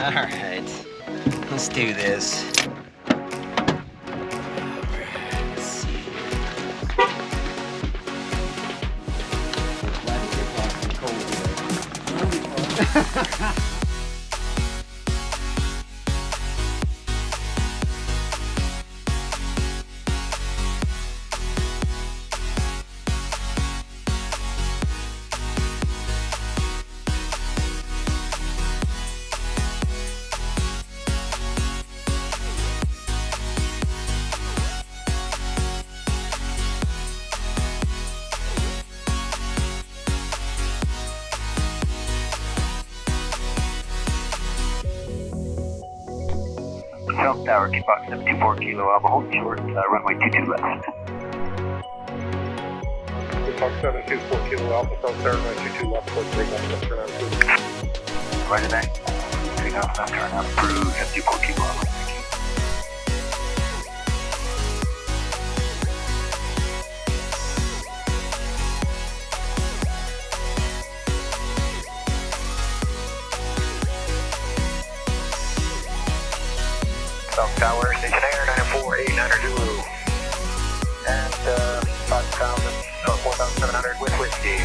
Alright, let's do this. Let's see. South Tower, Kitfox 74 Kilo Alpha, hold short, runway 22 left. Kitfox 724 Kilo Alpha, South Tower, runway 22 left, towards 3 left, turn out approved. Roger that. 3 left, turn out approved, 74 Kilo Alpha. South Tower, Station Air, 948, Zulu. And 5,000, 4,700 with whiskey.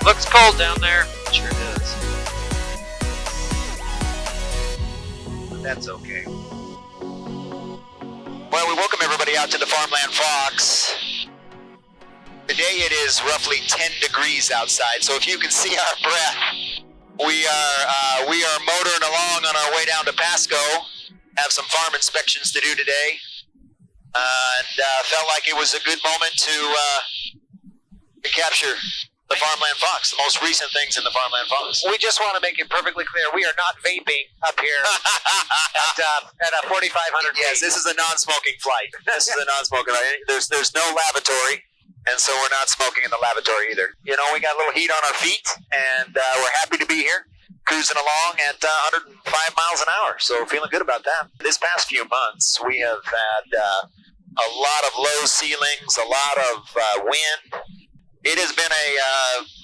Looks cold down there. Sure does. But that's okay. Well, we welcome everybody out to the Farmland Fox. Today it is roughly 10 degrees outside, so if you can see our breath, we are motoring along on our way down to Pasco. Have some farm inspections to do today, and felt like it was a good moment to capture the Farmland Fox, the most recent things in the Farmland Fox. We just want to make it perfectly clear, we are not vaping up here at a 4,500 feet. Yes, this is a non-smoking flight. This is a non-smoking flight. There's no lavatory, and so we're not smoking in the lavatory either. You know, we got a little heat on our feet, and we're happy to be here, cruising along at 105 miles an hour, so feeling good about that. This past few months, we have had a lot of low ceilings, a lot of wind. It has been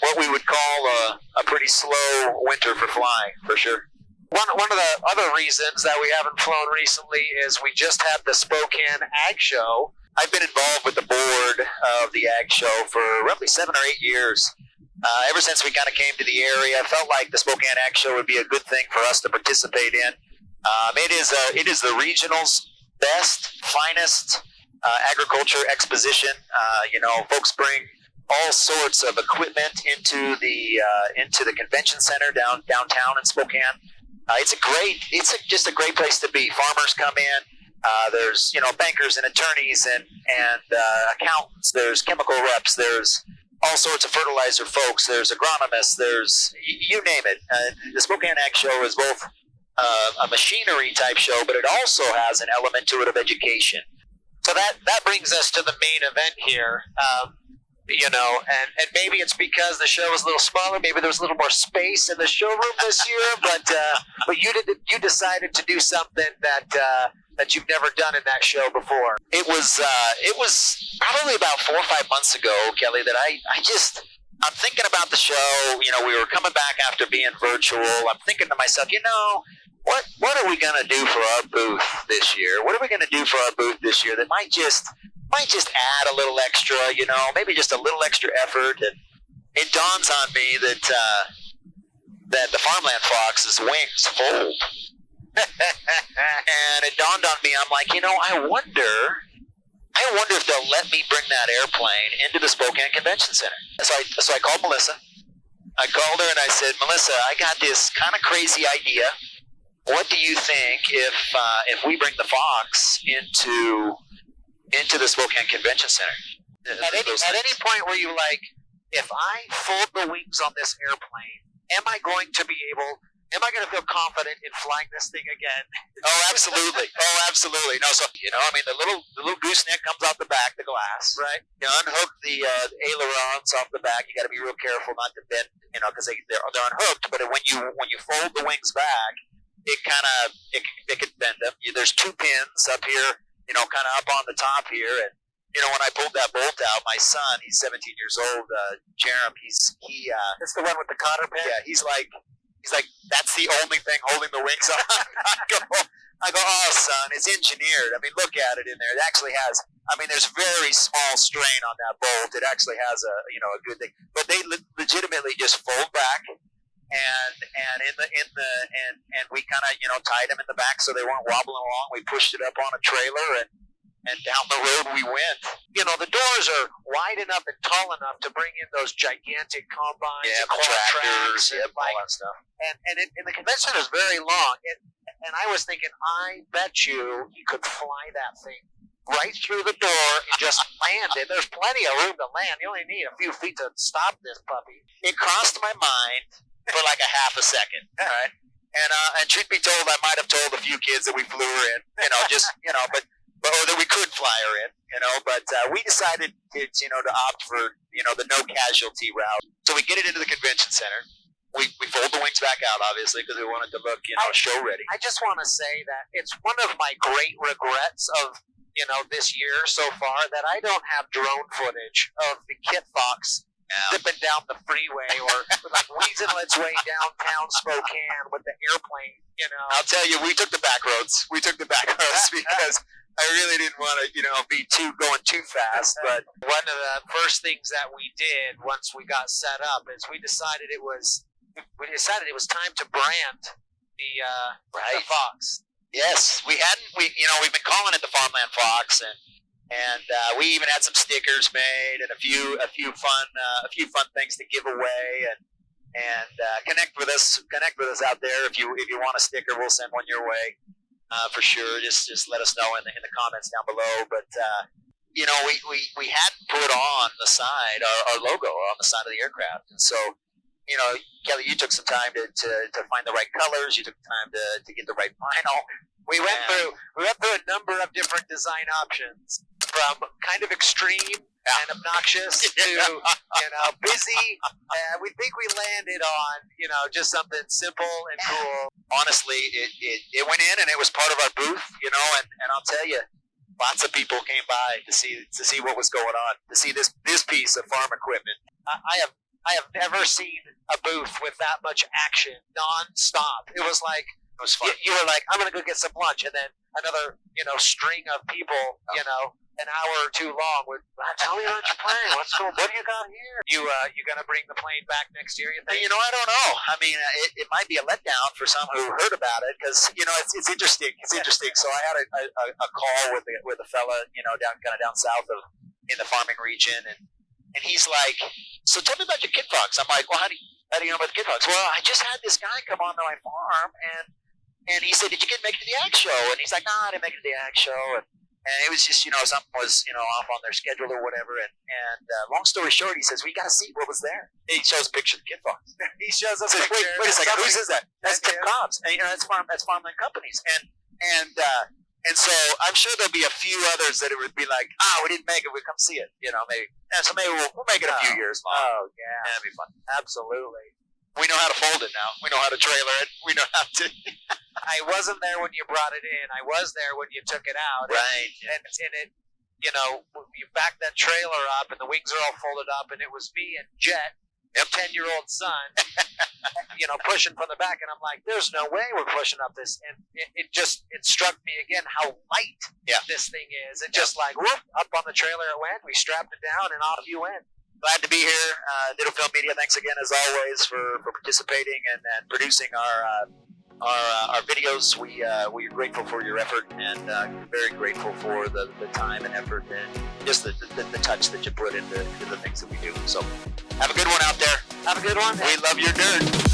what we would call a pretty slow winter for flying, for sure. One of the other reasons that we haven't flown recently is we just had the Spokane Ag Show. I've been involved with the board of the Ag Show for roughly 7 or 8 years. Ever since we kind of came to the area, I felt like the Spokane Ag Show would be a good thing for us to participate in. It is the regional's best, finest agriculture exposition. Folks bring all sorts of equipment into the convention center downtown in Spokane. It's just a great place to be. Farmers come in. There's bankers and attorneys and accountants. There's chemical reps. There's all sorts of fertilizer folks. There's agronomists. There's you name it. The Spokane Ag Show is both a machinery type show, but it also has an element to it of education. So that brings us to the main event here. And maybe it's because the show was a little smaller. Maybe there was a little more space in the showroom this year. But you decided to do something that you've never done in that show before. It was probably about 4 or 5 months ago, Kelly, that I'm thinking about the show. We were coming back after being virtual. I'm thinking to myself, what are we gonna do for our booth this year? What are we gonna do for our booth this year that might just add a little extra, maybe just a little extra effort? And it dawns on me that the Farmland Fox's wings fold. And it dawned on me, I'm like, I wonder if they'll let me bring that airplane into the Spokane Convention Center. So I called Melissa. I called her and I said, Melissa, I got this kind of crazy idea. What do you think if we bring the Fox into the Spokane Convention Center? At any point were you like, if I fold the wings on this airplane, am I going to feel confident in flying this thing again? Oh, absolutely. No, so, the little gooseneck comes off the back, the glass. Right. You unhook the ailerons off the back. You got to be real careful not to bend, because they're unhooked. But when you fold the wings back, it could bend them. There's 2 pins up here, kind of up on the top here, and when I pulled that bolt out, my son, he's 17 years old, Jerem, It's the one with the cotter pin? yeah, he's like, that's the only thing holding the wings on. I go, oh, son, it's engineered. I mean, look at it in there. It actually has, there's very small strain on that bolt. It actually has a good thing. But they legitimately just fold back, and we kind of, tied them in the back so they weren't wobbling along. We pushed it up on a trailer, and down the road we went. The doors are wide enough and tall enough to bring in those gigantic combines and tractors, and all that stuff. And the convention is very long. And I was thinking, I bet you could fly that thing right through the door and just land it. There's plenty of room to land. You only need a few feet to stop this puppy. It crossed my mind for like a half a second. All right. And truth be told, I might have told a few kids that we flew her in, or that we could fly her in, but we decided to opt for, the no casualty route. So we get it into the convention center. We fold the wings back out, obviously, because we wanted to look, show ready. I just want to say that it's one of my great regrets of, this year so far that I don't have drone footage of the Kitfox zipping down the freeway or like weaseling its way downtown Spokane with the airplane, I'll tell you, we took the back roads. Because I really didn't want to, be going too fast. But one of the first things that we did once we got set up is we decided it was time to brand the Fox. Yes, we've been calling it the Farmland Fox, and we even had some stickers made and a few fun things to give away, and connect with us out there. If you want a sticker, we'll send one your way for sure. Just let us know in the comments down below. But we hadn't put on the side our logo on the side of the aircraft, and so. Kelly, you took some time to find the right colors. You took time to get the right vinyl. We went through a number of different design options, from kind of extreme and obnoxious to busy. We think we landed on just something simple and cool. Honestly, it went in and it was part of our booth. And I'll tell you, lots of people came by to see what was going on, to see this piece of farm equipment. I have never seen a booth with that much action, non-stop. It was like, it was fun. You were like, I'm going to go get some lunch, and then another, string of people, an hour or two long would, tell me about your plane. What do you got here? You going to bring the plane back next year, you think? I don't know. It might be a letdown for some who heard about it, because, it's interesting. It's interesting. So I had a call with a fella, down south in the farming region, and he's like, so tell me about your Kitfox. I'm like, well, how do you know about the Kitfox? Well, I just had this guy come on to my farm, and he said, did you make it to the ag show? And he's like, no, I didn't make it to the ag show. And it was just, something was, off on their schedule or whatever. And long story short, he says, we got to see what was there. And he shows a picture of the Kitfox. He shows us a picture. Wait a second, whose is that? That's Cobb's. And, that's Farmland Company's. And so I'm sure there'll be a few others that it would be like, we didn't make it, we'll come see it. Maybe. And so maybe we'll make it a few years long. Oh, yeah. That'd be fun. Absolutely. We know how to fold it now. We know how to trailer it. We know how to. I wasn't there when you brought it in. I was there when you took it out. Right. And it, you backed that trailer up and the wings are all folded up, and it was me and Jet, a 10-year-old son, pushing from the back, and I'm like, there's no way we're pushing up this. And it struck me again how light this thing is. It just like, whoop, up on the trailer it went. We strapped it down and off you went. Glad to be here. DittoFilm Media, thanks again as always for participating and producing our videos. We are grateful for your effort, and very grateful for the time and effort and just the touch that you put into the things that we do. So have a good one out there. Have a good one. We love your dirt.